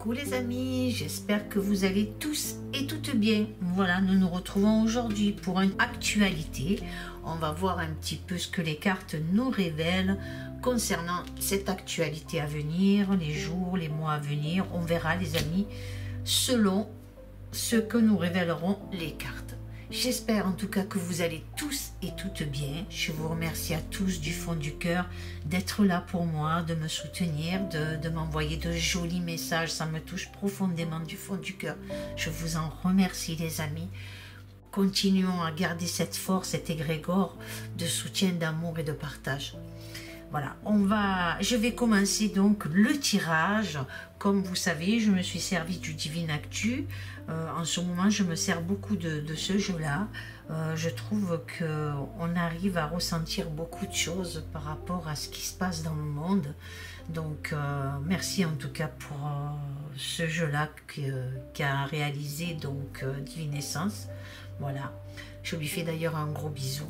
Coucou les amis, j'espère que vous allez tous et toutes bien. Voilà, nous nous retrouvons aujourd'hui pour une actualité. On va voir un petit peu ce que les cartes nous révèlent concernant cette actualité à venir, les jours, les mois à venir. On verra les amis, selon ce que nous révéleront les cartes. J'espère en tout cas que vous allez tous et toutes bien. Je vous remercie à tous du fond du cœur d'être là pour moi, de me soutenir, de m'envoyer de jolis messages. Ça me touche profondément du fond du cœur. Je vous en remercie les amis. Continuons à garder cette force, cet égrégore de soutien, d'amour et de partage. Voilà, je vais commencer donc le tirage. Comme vous savez, je me suis servi du Divine Actu. En ce moment, je me sers beaucoup de ce jeu-là. Je trouve qu'on arrive à ressentir beaucoup de choses par rapport à ce qui se passe dans le monde. Donc, merci en tout cas pour ce jeu-là qu'a réalisé donc Divine Essence. Voilà, je lui fais d'ailleurs un gros bisou.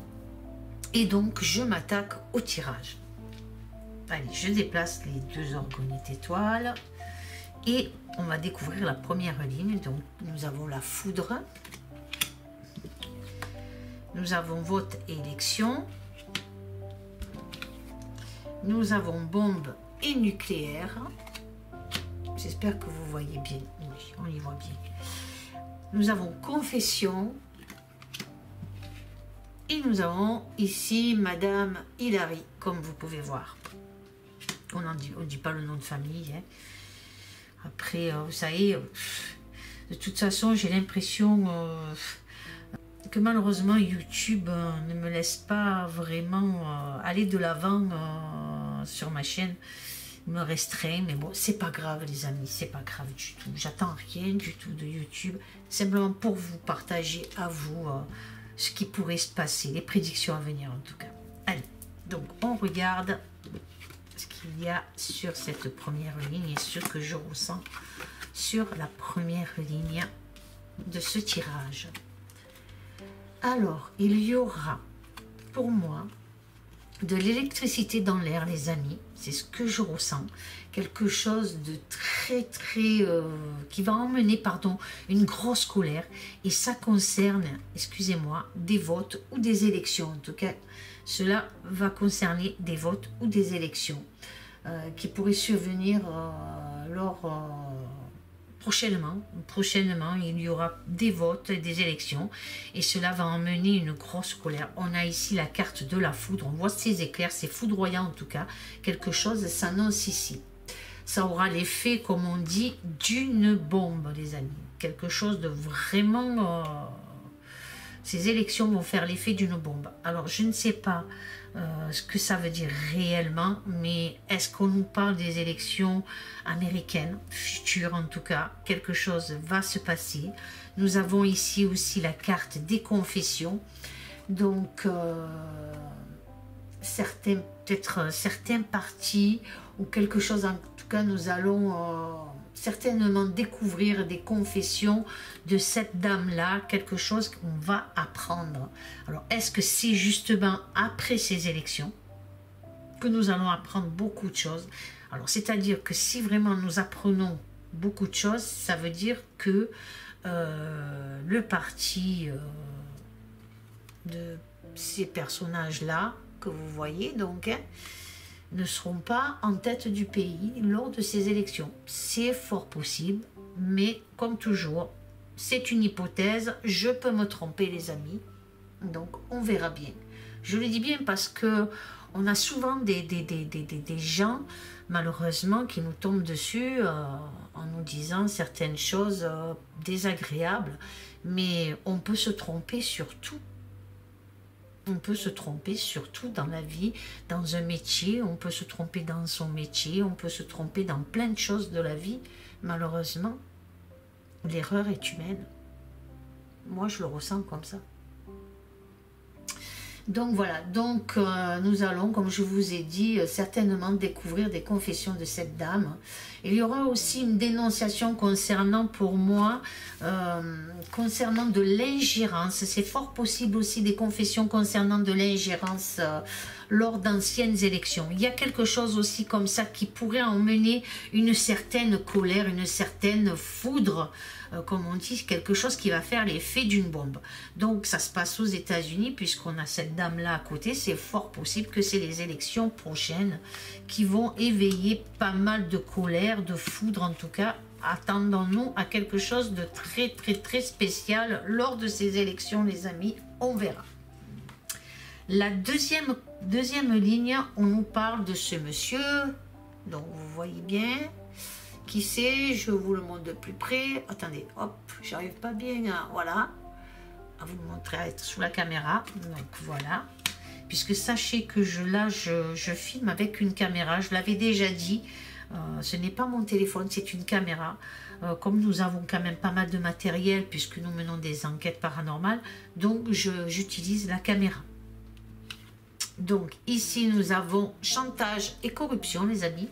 Et donc, je m'attaque au tirage. Allez, je déplace les deux orgonites étoiles et on va découvrir la première ligne. Donc, nous avons la foudre, nous avons vote et élection, nous avons bombe et nucléaire. J'espère que vous voyez bien. Oui, on y voit bien. Nous avons confession et nous avons ici Madame Hilary, comme vous pouvez voir. On ne dit pas le nom de famille. Hein. Après, vous savez, de toute façon, j'ai l'impression que malheureusement, YouTube ne me laisse pas vraiment aller de l'avant sur ma chaîne. Il me restreint, mais bon, c'est pas grave les amis, c'est pas grave du tout. J'attends rien du tout de YouTube, simplement pour vous partager à vous ce qui pourrait se passer, les prédictions à venir en tout cas. Allez, donc on regarde ce qu'il y a sur cette première ligne et ce que je ressens sur la première ligne de ce tirage. Alors, il y aura pour moi de l'électricité dans l'air, les amis. C'est ce que je ressens. Quelque chose de très, qui va emmener, pardon, une grosse colère. Et ça concerne, excusez-moi, des votes ou des élections. En tout cas, cela va concerner des votes ou des élections qui pourraient survenir prochainement, il y aura des votes et des élections et cela va emmener une grosse colère. On a ici la carte de la foudre, on voit ces éclairs, c'est foudroyant en tout cas, quelque chose s'annonce ici. Ça aura l'effet, comme on dit, d'une bombe les amis, quelque chose de vraiment... ces élections vont faire l'effet d'une bombe. Alors je ne sais pas ce que ça veut dire réellement, mais est-ce qu'on nous parle des élections américaines, futures en tout cas, quelque chose va se passer. Nous avons ici aussi la carte des confessions, donc certains partis ou quelque chose, en tout cas nous allons certainement découvrir des confessions de cette dame-là, quelque chose qu'on va apprendre. Alors, est-ce que c'est justement après ces élections que nous allons apprendre beaucoup de choses? Alors, c'est-à-dire que si vraiment nous apprenons beaucoup de choses, ça veut dire que le parti de ces personnages-là, que vous voyez donc, hein, ne seront pas en tête du pays lors de ces élections. C'est fort possible, mais comme toujours, c'est une hypothèse, je peux me tromper les amis, donc on verra bien. Je le dis bien parce que on a souvent des gens, malheureusement, qui nous tombent dessus en nous disant certaines choses désagréables, mais on peut se tromper sur tout. On peut se tromper surtout dans la vie, dans un métier, on peut se tromper dans son métier, on peut se tromper dans plein de choses de la vie. Malheureusement, l'erreur est humaine. Moi, je le ressens comme ça. Donc voilà, donc nous allons, comme je vous ai dit, certainement découvrir des confessions de cette dame. Il y aura aussi une dénonciation concernant, pour moi, concernant de l'ingérence. C'est fort possible aussi des confessions concernant de l'ingérence lors d'anciennes élections. Il y a quelque chose aussi comme ça qui pourrait emmener une certaine colère, une certaine foudre, comme on dit, quelque chose qui va faire l'effet d'une bombe. Donc ça se passe aux États-Unis, puisqu'on a cette dame-là à côté. C'est fort possible que c'est les élections prochaines qui vont éveiller pas mal de colère, de foudre en tout cas. Attendons-nous à quelque chose de très spécial lors de ces élections, les amis. On verra. La deuxième ligne, on nous parle de ce monsieur. Donc vous voyez bien qui c'est. Je vous le montre de plus près. Attendez, hop, j'arrive pas bien voilà, à vous le montrer, à être sous la caméra. Donc voilà. Puisque sachez que je filme avec une caméra. Je l'avais déjà dit. Ce n'est pas mon téléphone, c'est une caméra. Comme nous avons quand même pas mal de matériel, puisque nous menons des enquêtes paranormales, donc j'utilise la caméra. Donc ici nous avons chantage et corruption, les amis.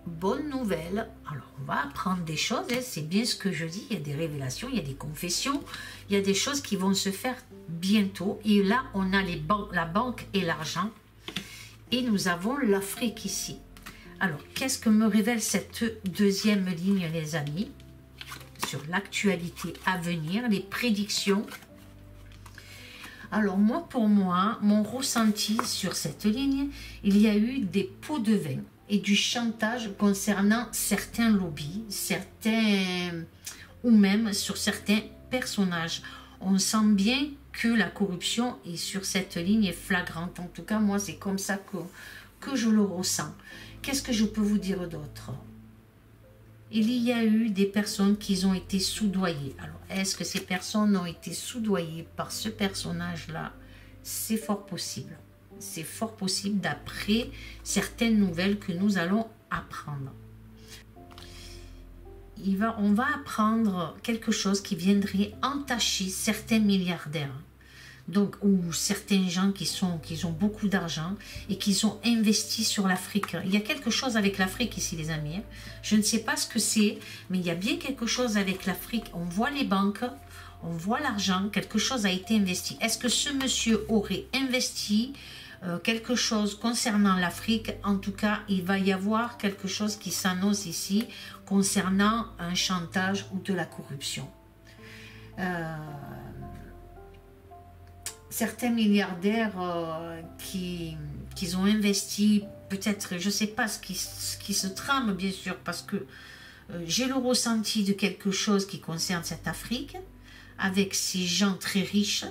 Bonne nouvelle. Alors on va apprendre des choses, hein, c'est bien ce que je dis. Il y a des révélations, il y a des confessions, il y a des choses qui vont se faire bientôt. Et là on a la banque et l'argent. Et nous avons l'Afrique ici. Alors, qu'est-ce que me révèle cette deuxième ligne, les amis? Sur l'actualité à venir, les prédictions. Alors, pour moi, mon ressenti sur cette ligne, il y a eu des pots de vin et du chantage concernant certains lobbies, ou même sur certains personnages. On sent bien que la corruption est sur cette ligne est flagrante. En tout cas, moi, c'est comme ça que je le ressens. Qu'est-ce que je peux vous dire d'autre? Il y a eu des personnes qui ont été soudoyées. Alors, est-ce que ces personnes ont été soudoyées par ce personnage-là? C'est fort possible. C'est fort possible d'après certaines nouvelles que nous allons apprendre. On va apprendre quelque chose qui viendrait entacher certains milliardaires. Donc, ou certains gens qui ont beaucoup d'argent et qui ont investi sur l'Afrique. Il y a quelque chose avec l'Afrique ici, les amis. Je ne sais pas ce que c'est, mais il y a bien quelque chose avec l'Afrique. On voit les banques, on voit l'argent, quelque chose a été investi. Est-ce que ce monsieur aurait investi quelque chose concernant l'Afrique? En tout cas, il va y avoir quelque chose qui s'annonce ici concernant un chantage ou de la corruption. Certains milliardaires qui ont investi, peut-être, je ne sais pas ce qui se trame, bien sûr, parce que j'ai le ressenti de quelque chose qui concerne cette Afrique, avec ces gens très riches,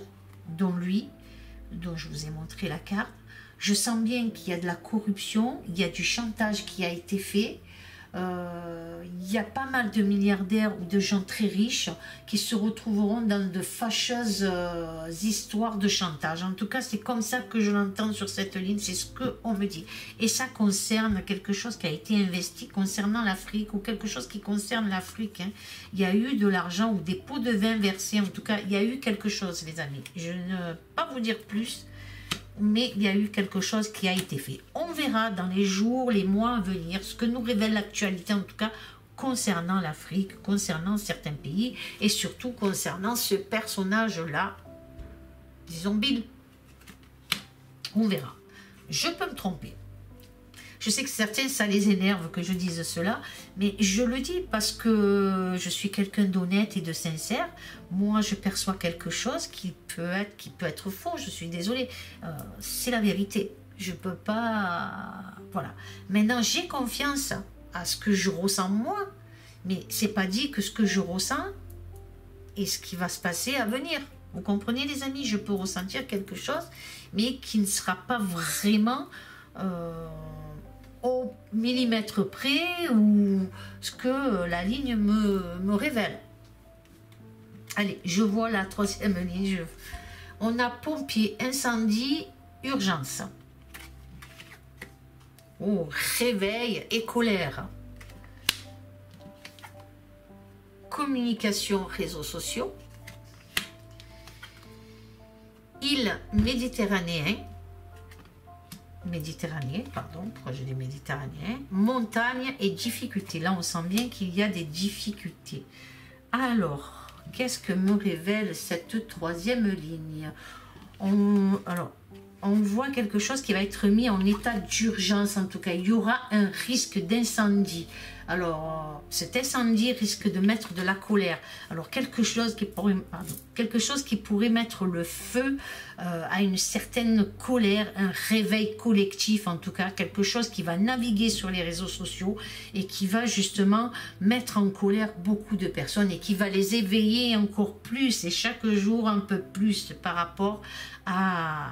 dont lui, dont je vous ai montré la carte. Je sens bien qu'il y a de la corruption, il y a du chantage qui a été fait. Il y a pas mal de milliardaires ou de gens très riches qui se retrouveront dans de fâcheuses histoires de chantage. En tout cas, c'est comme ça que je l'entends sur cette ligne, c'est ce qu'on me dit. Et ça concerne quelque chose qui a été investi concernant l'Afrique ou quelque chose qui concerne l'Afrique. Hein. Il y a eu de l'argent ou des pots de vin versés. En tout cas, il y a eu quelque chose, les amis. Je ne peux pas vous dire plus, mais il y a eu quelque chose qui a été fait. On verra dans les jours, les mois à venir, ce que nous révèle l'actualité, en tout cas, concernant l'Afrique, concernant certains pays, et surtout concernant ce personnage-là, disons Bill. On verra. Je peux me tromper. Je sais que certains, ça les énerve que je dise cela, mais je le dis parce que je suis quelqu'un d'honnête et de sincère. Moi, je perçois quelque chose qui peut être faux, je suis désolée. C'est la vérité. Je ne peux pas... Voilà. Maintenant, j'ai confiance à ce que je ressens moi, mais ce n'est pas dit que ce que je ressens est ce qui va se passer à venir. Vous comprenez, les amis? Je peux ressentir quelque chose, mais qui ne sera pas vraiment... au millimètre près ou ce que la ligne me révèle. Allez, je vois la troisième ligne. On a pompier, incendie, urgence. Oh, réveil et colère. Communication, réseaux sociaux. Île méditerranéenne. Pardon, projet des Méditerranéens, montagne et difficultés. Là, on sent bien qu'il y a des difficultés. Alors, qu'est-ce que me révèle cette troisième ligne? Alors, on voit quelque chose qui va être mis en état d'urgence, en tout cas. Il y aura un risque d'incendie. Alors, cet incendie risque de mettre de la colère. Alors, quelque chose qui pourrait mettre le feu à une certaine colère, un réveil collectif, en tout cas. Quelque chose qui va naviguer sur les réseaux sociaux et qui va justement mettre en colère beaucoup de personnes et qui va les éveiller encore plus et chaque jour un peu plus par rapport à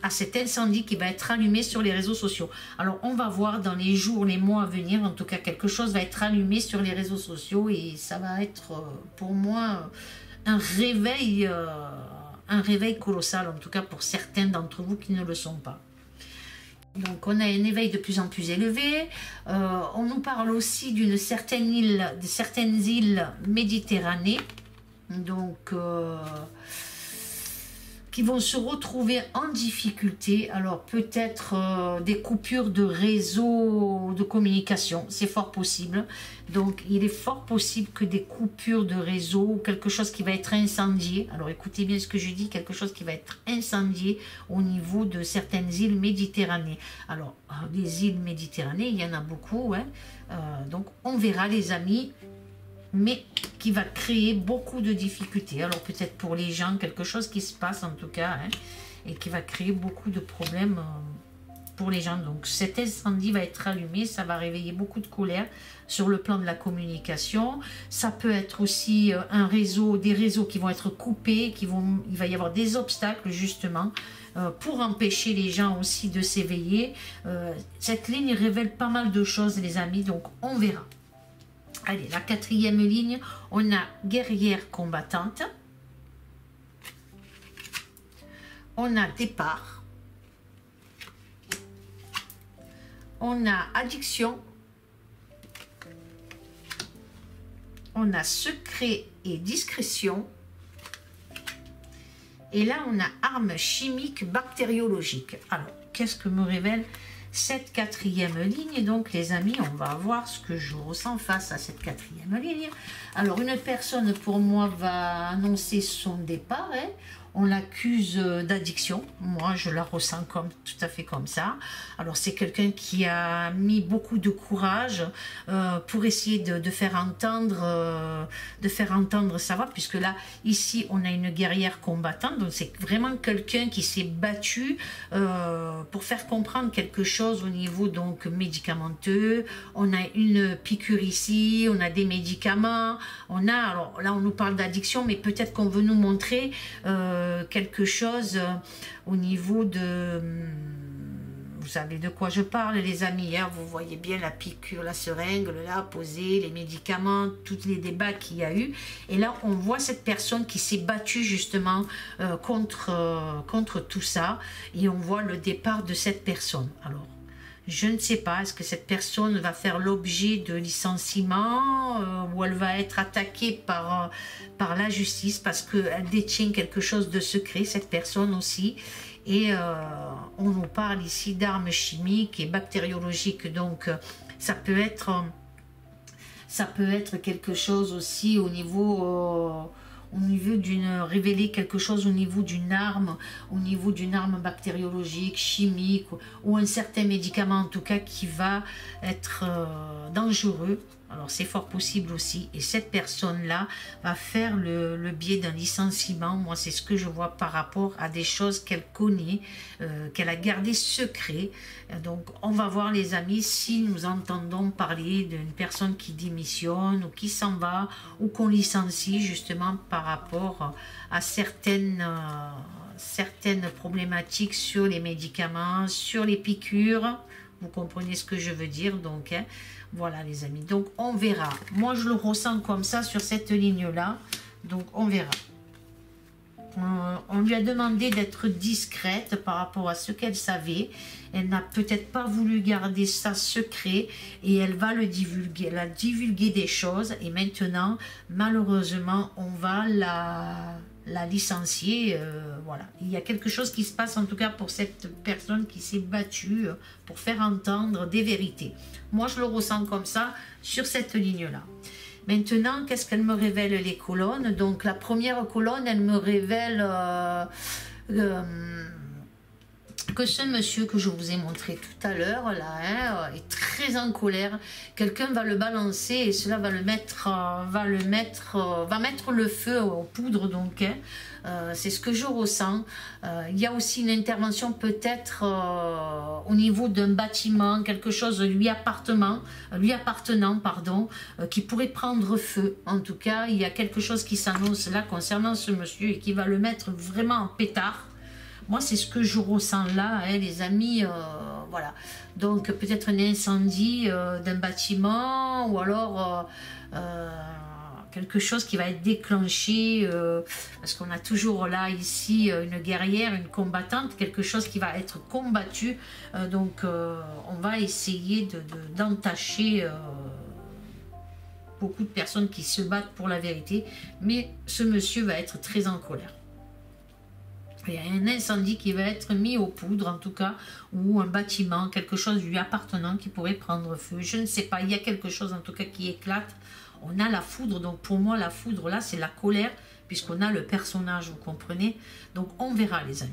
cet incendie qui va être allumé sur les réseaux sociaux. Alors, on va voir dans les jours, les mois à venir, en tout cas, quelque chose va être allumé sur les réseaux sociaux et ça va être, pour moi, un réveil colossal, en tout cas pour certains d'entre vous qui ne le sont pas. Donc, on a un éveil de plus en plus élevé. On nous parle aussi d'une certaine île, de certaines îles méditerranéennes. Donc, qui vont se retrouver en difficulté. Alors peut-être des coupures de réseau de communication, c'est fort possible. Donc il est fort possible que des coupures de réseau, quelque chose qui va être incendié, alors écoutez bien ce que je dis, quelque chose qui va être incendié au niveau de certaines îles méditerranéennes. Alors les îles méditerranéennes, il y en a beaucoup, hein. Donc on verra les amis, mais qui va créer beaucoup de difficultés. Alors peut-être pour les gens, quelque chose qui se passe en tout cas, hein, et qui va créer beaucoup de problèmes pour les gens. Donc cet incendie va être allumé, ça va réveiller beaucoup de colère sur le plan de la communication. Ça peut être aussi un réseau, des réseaux qui vont être coupés, il va y avoir des obstacles justement pour empêcher les gens aussi de s'éveiller. Cette ligne révèle pas mal de choses les amis, donc on verra. Allez, la quatrième ligne, on a guerrière combattante. On a départ. On a addiction. On a secret et discrétion. Et là, on a arme chimique bactériologique. Alors, qu'est-ce que me révèle cette quatrième ligne? Donc les amis, on va voir ce que je ressens face à cette quatrième ligne. Alors une personne pour moi va annoncer son départ, hein. On l'accuse d'addiction, moi je la ressens tout à fait comme ça. Alors c'est quelqu'un qui a mis beaucoup de courage pour essayer de faire entendre sa voix, puisque là ici on a une guerrière combattante, donc c'est vraiment quelqu'un qui s'est battu pour faire comprendre quelque chose au niveau donc médicamenteux. On a une piqûre ici, on a des médicaments, alors là on nous parle d'addiction, mais peut-être qu'on veut nous montrer quelque chose au niveau de... Vous savez de quoi je parle les amis, hein? Vous voyez bien la piqûre, la seringue, là posée, les médicaments, tous les débats qu'il y a eu. Et là on voit cette personne qui s'est battue justement contre tout ça. Et on voit le départ de cette personne. Alors je ne sais pas, est-ce que cette personne va faire l'objet de licenciement ou elle va être attaquée par la justice parce qu'elle détient quelque chose de secret, cette personne aussi. Et on nous parle ici d'armes chimiques et bactériologiques, donc ça peut être quelque chose aussi au niveau révéler quelque chose au niveau d'une arme, bactériologique, chimique, ou un certain médicament en tout cas qui va être dangereux. Alors c'est fort possible aussi, et cette personne-là va faire le biais d'un licenciement. Moi c'est ce que je vois par rapport à des choses qu'elle connaît, qu'elle a gardé secret. Donc on va voir les amis si nous entendons parler d'une personne qui démissionne ou qui s'en va ou qu'on licencie justement par rapport à certaines problématiques sur les médicaments, sur les piqûres. Vous comprenez ce que je veux dire, donc hein. Voilà les amis, donc on verra. Moi je le ressens comme ça sur cette ligne là, donc on verra. On lui a demandé d'être discrète par rapport à ce qu'elle savait. Elle n'a peut-être pas voulu garder ça secret et elle va le divulguer. Elle a divulgué des choses et maintenant malheureusement on va la licencier. Voilà, il y a quelque chose qui se passe en tout cas pour cette personne qui s'est battue pour faire entendre des vérités. Moi je le ressens comme ça sur cette ligne là. Maintenant, qu'est-ce qu'elle me révèle les colonnes? Donc la première colonne, elle me révèle que ce monsieur que je vous ai montré tout à l'heure là est très en colère. Quelqu'un va le balancer et cela va le mettre, va mettre le feu aux poudres, donc c'est ce que je ressens. Il y a aussi une intervention peut-être au niveau d'un bâtiment, quelque chose lui appartenant, pardon, qui pourrait prendre feu. En tout cas, il y a quelque chose qui s'annonce là concernant ce monsieur et qui va le mettre vraiment en pétard. Moi, c'est ce que je ressens là, hein, les amis, voilà. Donc, peut-être un incendie d'un bâtiment ou alors quelque chose qui va être déclenché, parce qu'on a toujours là, ici, une guerrière, une combattante, quelque chose qui va être combattu. Donc, on va essayer d'entacher beaucoup de personnes qui se battent pour la vérité. Mais ce monsieur va être très en colère. Il y a un incendie qui va être mis aux poudres, en tout cas, ou un bâtiment, quelque chose lui appartenant qui pourrait prendre feu. Je ne sais pas, il y a quelque chose en tout cas qui éclate. On a la foudre, donc pour moi la foudre là c'est la colère, puisqu'on a le personnage, vous comprenez. Donc on verra les amis.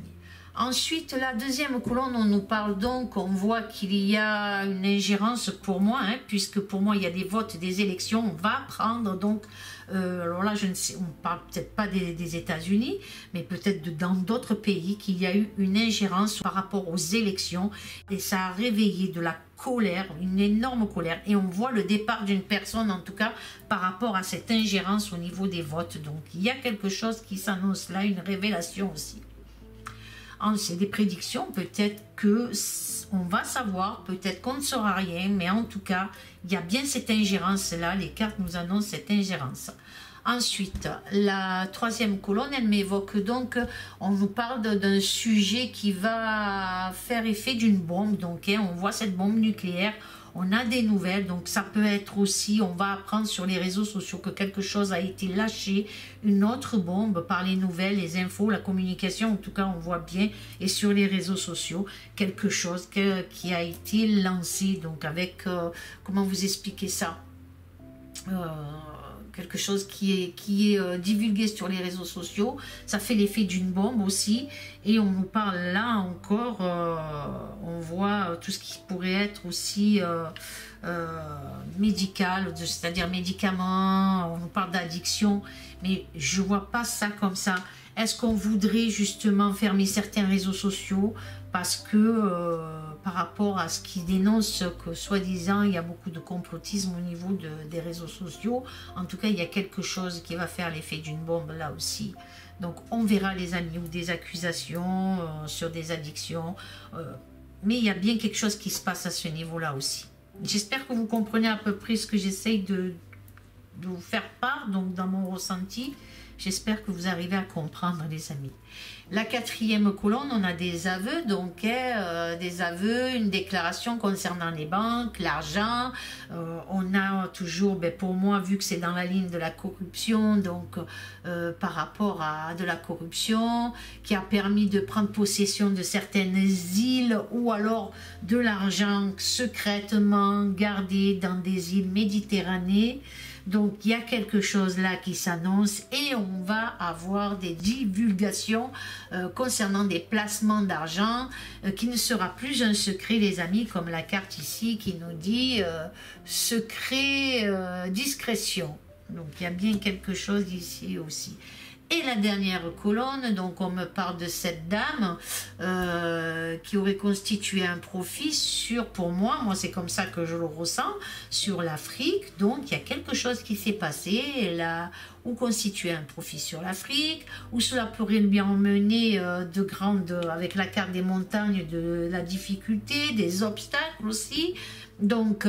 Ensuite, la deuxième colonne, on nous parle donc, on voit qu'il y a une ingérence pour moi, hein, puisque pour moi il y a des votes, des élections, on va prendre donc, alors là je ne sais, on ne parle peut-être pas des États-Unis, mais peut-être dans d'autres pays, qu'il y a eu une ingérence par rapport aux élections, et ça a réveillé de la colère, une énorme colère, et on voit le départ d'une personne en tout cas par rapport à cette ingérence au niveau des votes. Donc il y a quelque chose qui s'annonce là, une révélation aussi. C'est des prédictions, peut-être que on va savoir, peut-être qu'on ne saura rien, mais en tout cas, il y a bien cette ingérence-là, les cartes nous annoncent cette ingérence. Ensuite, la troisième colonne, elle m'évoque donc, on nous parle d'un sujet qui va faire effet d'une bombe, donc hein, on voit cette bombe nucléaire, on a des nouvelles, donc ça peut être aussi, on va apprendre sur les réseaux sociaux que quelque chose a été lâché, une autre bombe par les nouvelles, les infos, la communication, en tout cas on voit bien, et sur les réseaux sociaux, quelque chose qui a été lancé, donc avec, comment vous expliquer ça, quelque chose qui est divulgué sur les réseaux sociaux, ça fait l'effet d'une bombe aussi, et on nous parle là encore, on voit tout ce qui pourrait être aussi médical, c'est-à-dire médicaments, on nous parle d'addiction, mais je vois pas ça comme ça. Est-ce qu'on voudrait justement fermer certains réseaux sociaux parce que par rapport à ce qui dénonce que soi-disant il y a beaucoup de complotisme au niveau des réseaux sociaux, en tout cas il y a quelque chose qui va faire l'effet d'une bombe là aussi. Donc on verra les amis, ou des accusations sur des addictions, mais il y a bien quelque chose qui se passe à ce niveau là aussi. J'espère que vous comprenez à peu près ce que j'essaye de vous faire part, donc dans mon ressenti. J'espère que vous arrivez à comprendre les amis. La quatrième colonne, on a des aveux, donc des aveux, une déclaration concernant les banques, l'argent. On a toujours, pour moi, vu que c'est dans la ligne de la corruption, donc par rapport à de la corruption, qui a permis de prendre possession de certaines îles ou alors de l'argent secrètement gardé dans des îles méditerranéennes. Donc, il y a quelque chose là qui s'annonce et on va avoir des divulgations concernant des placements d'argent qui ne sera plus un secret, les amis, comme la carte ici qui nous dit secret, discrétion. Donc, il y a bien quelque chose ici aussi. Et la dernière colonne, donc on me parle de cette dame qui aurait constitué un profit sur, pour moi c'est comme ça que je le ressens, sur l'Afrique. Donc il y a quelque chose qui s'est passé là, ou constituer un profit sur l'Afrique, ou cela pourrait lui emmener avec la carte des montagnes, de la difficulté, des obstacles aussi. Donc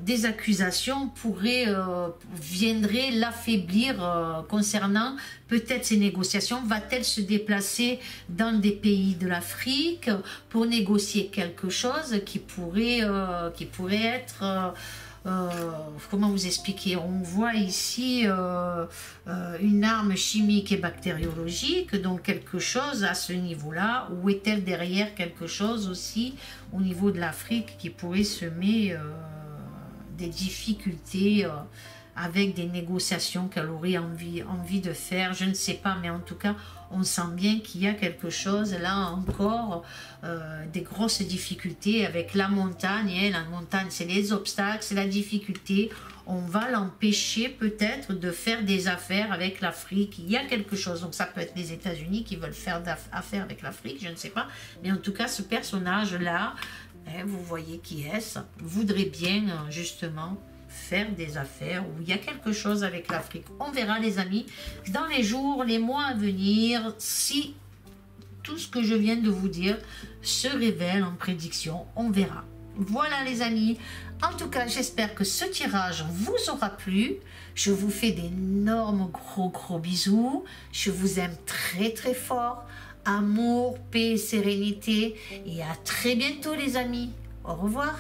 des accusations viendraient l'affaiblir concernant peut-être ces négociations. Va-t-elle se déplacer dans des pays de l'Afrique pour négocier quelque chose qui pourrait être comment vous expliquer, on voit ici une arme chimique et bactériologique, donc quelque chose à ce niveau-là, ou est-elle derrière quelque chose aussi au niveau de l'Afrique qui pourrait semer des difficultés avec des négociations qu'elle aurait envie de faire, je ne sais pas, mais en tout cas, on sent bien qu'il y a quelque chose, là encore, des grosses difficultés avec la montagne, et la montagne, c'est les obstacles, c'est la difficulté, on va l'empêcher peut-être de faire des affaires avec l'Afrique, il y a quelque chose, donc ça peut être les États-Unis qui veulent faire affaires avec l'Afrique, je ne sais pas, mais en tout cas, ce personnage-là, vous voyez qui est-ce, voudrait bien, justement, faire des affaires, où il y a quelque chose avec l'Afrique. On verra les amis, dans les jours, les mois à venir, si tout ce que je viens de vous dire se révèle en prédiction, on verra. Voilà les amis, en tout cas j'espère que ce tirage vous aura plu, je vous fais d'énormes gros bisous, je vous aime très fort, amour, paix, sérénité, et à très bientôt les amis, au revoir.